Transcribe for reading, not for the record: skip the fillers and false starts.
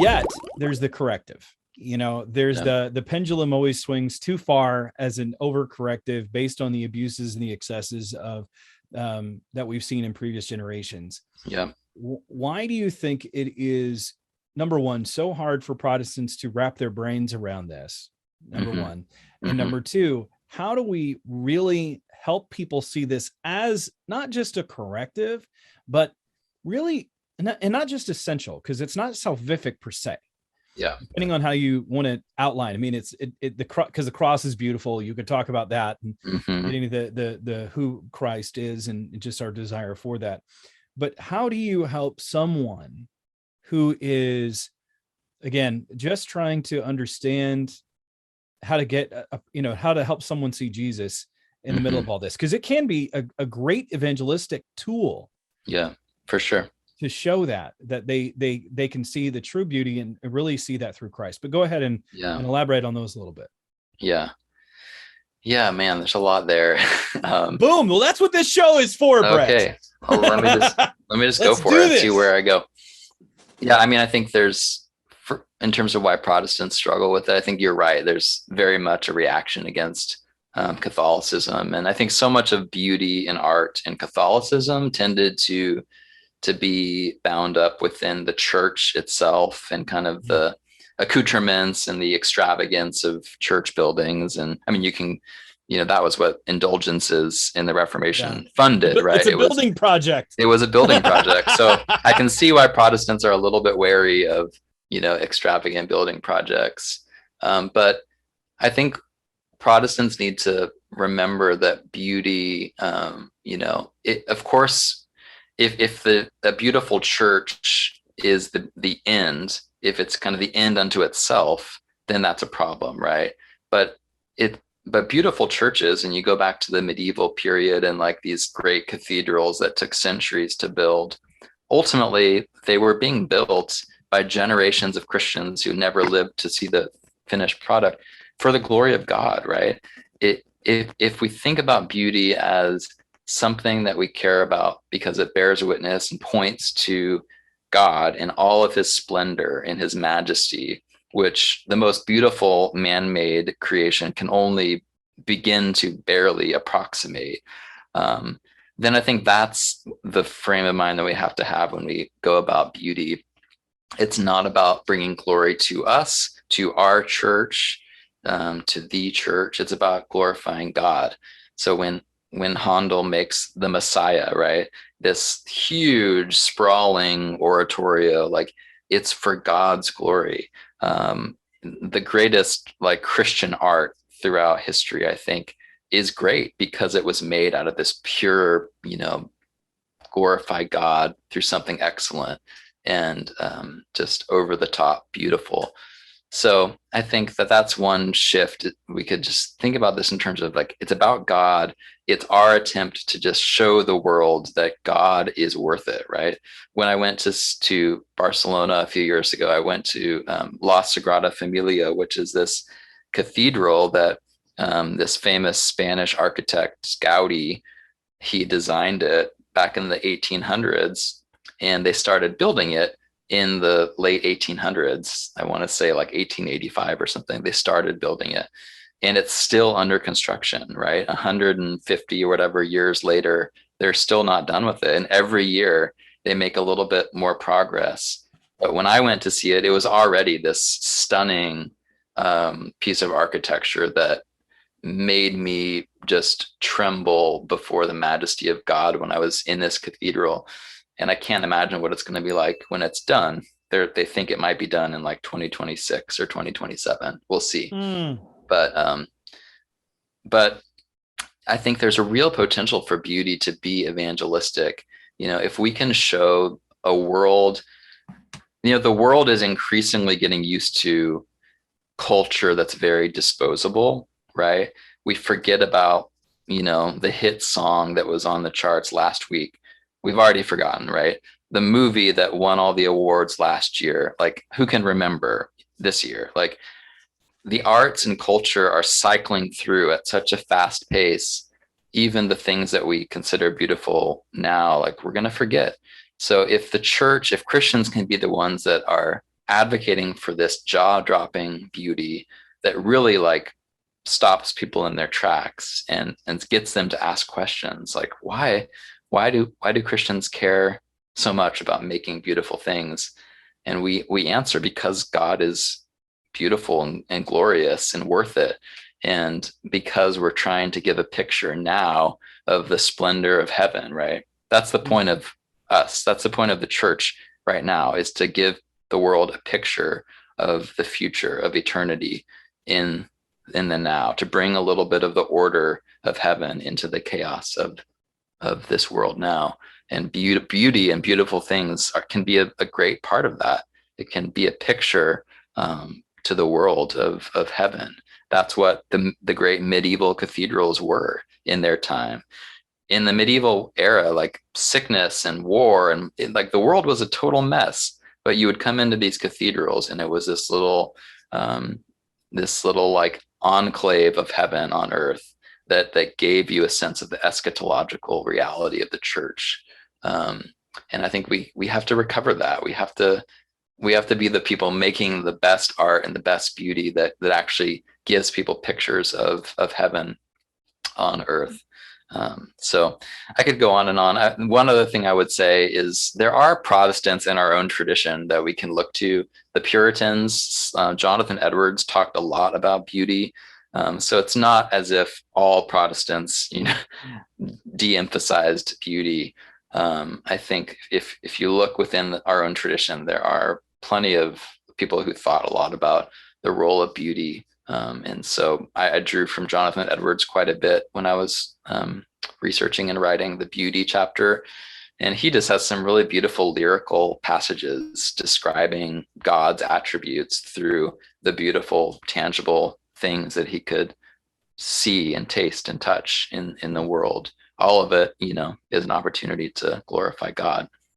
yet there's the corrective. There's the pendulum always swings too far as an overcorrective based on the abuses and the excesses of that we've seen in previous generations. Yeah. Why do you think it is, number one, so hard for Protestants to wrap their brains around this? Number one. And number two, how do we really help people see this as not just a corrective, but really, and not just essential, because it's not salvific per se. Yeah. Depending on how you want to outline. I mean, because the cross is beautiful. You could talk about that and getting the who Christ is and just our desire for that. But how do you help someone who is, again, just trying to understand how to get, how to help someone see Jesus in the middle of all this? Because it can be a great evangelistic tool. Yeah, for sure. To show that they can see the true beauty and really see that through Christ. But go ahead and elaborate on those a little bit. Yeah, man, there's a lot there. Boom. Well, that's what this show is for, Brett. Okay. Well, let me just go for it and see where I go. Yeah, I mean, I think in terms of why Protestants struggle with it, I think you're right. There's very much a reaction against Catholicism. And I think so much of beauty and art in Catholicism tended to be bound up within the church itself and kind of the accoutrements and the extravagance of church buildings. And I mean, that was what indulgences in the Reformation funded, right? It's a building project. It was a building project. So I can see why Protestants are a little bit wary of, extravagant building projects. But I think Protestants need to remember that beauty, of course, if a beautiful church is the end, if it's kind of the end unto itself, then that's a problem, right? But beautiful churches, and you go back to the medieval period and like these great cathedrals that took centuries to build, ultimately they were being built by generations of Christians who never lived to see the finished product for the glory of God, right? If we think about beauty as something that we care about because it bears witness and points to God in all of his splendor and his majesty, which the most beautiful man-made creation can only begin to barely approximate, then I think that's the frame of mind that we have to have when we go about beauty. It's not about bringing glory to us, to our church, to the church. It's about glorifying God. So when Handel makes the Messiah, right, this huge sprawling oratorio, like it's for God's glory. The greatest like Christian art throughout history, I think, is great because it was made out of this pure, glorify God through something excellent and just over the top beautiful. So I think that that's one shift. We could just think about this in terms of like, it's about God. It's our attempt to just show the world that God is worth it, right? When I went to Barcelona a few years ago, I went to La Sagrada Familia, which is this cathedral that this famous Spanish architect, Gaudi, he designed it back in the 1800s, and they started building it in the late 1800s. I want to say like 1885 or something. They started building it, and it's still under construction, right? 150 or whatever years later, they're still not done with it. And every year they make a little bit more progress. But when I went to see it, it was already this stunning piece of architecture that made me just tremble before the majesty of God when I was in this cathedral. And I can't imagine what it's going to be like when it's done. They think it might be done in like 2026 or 2027. We'll see. But I think there's a real potential for beauty to be evangelistic. If we can show a world, the world is increasingly getting used to culture that's very disposable, right? We forget about, the hit song that was on the charts last week. We've already forgotten, right? The movie that won all the awards last year, like who can remember this year? Like the arts and culture are cycling through at such a fast pace. Even the things that we consider beautiful now, like we're going to forget. So if Christians can be the ones that are advocating for this jaw-dropping beauty that really like stops people in their tracks and gets them to ask questions like, why do Christians care so much about making beautiful things? And we answer, because God is beautiful and glorious and worth it. And because we're trying to give a picture now of the splendor of heaven, right? That's the point of us. That's the point of the church right now, is to give the world a picture of the future, of eternity in the now, to bring a little bit of the order of heaven into the chaos of this world now. And beauty and beautiful things can be a great part of that. It can be a picture to the world of heaven. That's what the great medieval cathedrals were in their time. In the medieval era, like sickness and war and like the world was a total mess, but you would come into these cathedrals and it was this little like enclave of heaven on earth that gave you a sense of the eschatological reality of the church. And I think we have to recover that. We have to be the people making the best art and the best beauty that actually gives people pictures of heaven on earth. So I could go on and on. One other thing I would say is there are Protestants in our own tradition that we can look to. The Puritans, Jonathan Edwards talked a lot about beauty. So it's not as if all Protestants, de-emphasized beauty. I think if you look within our own tradition, there are plenty of people who thought a lot about the role of beauty. And so I drew from Jonathan Edwards quite a bit when I was researching and writing the beauty chapter. And he just has some really beautiful lyrical passages describing God's attributes through the beautiful, tangible things that he could see and taste and touch in the world. All of it, is an opportunity to glorify God.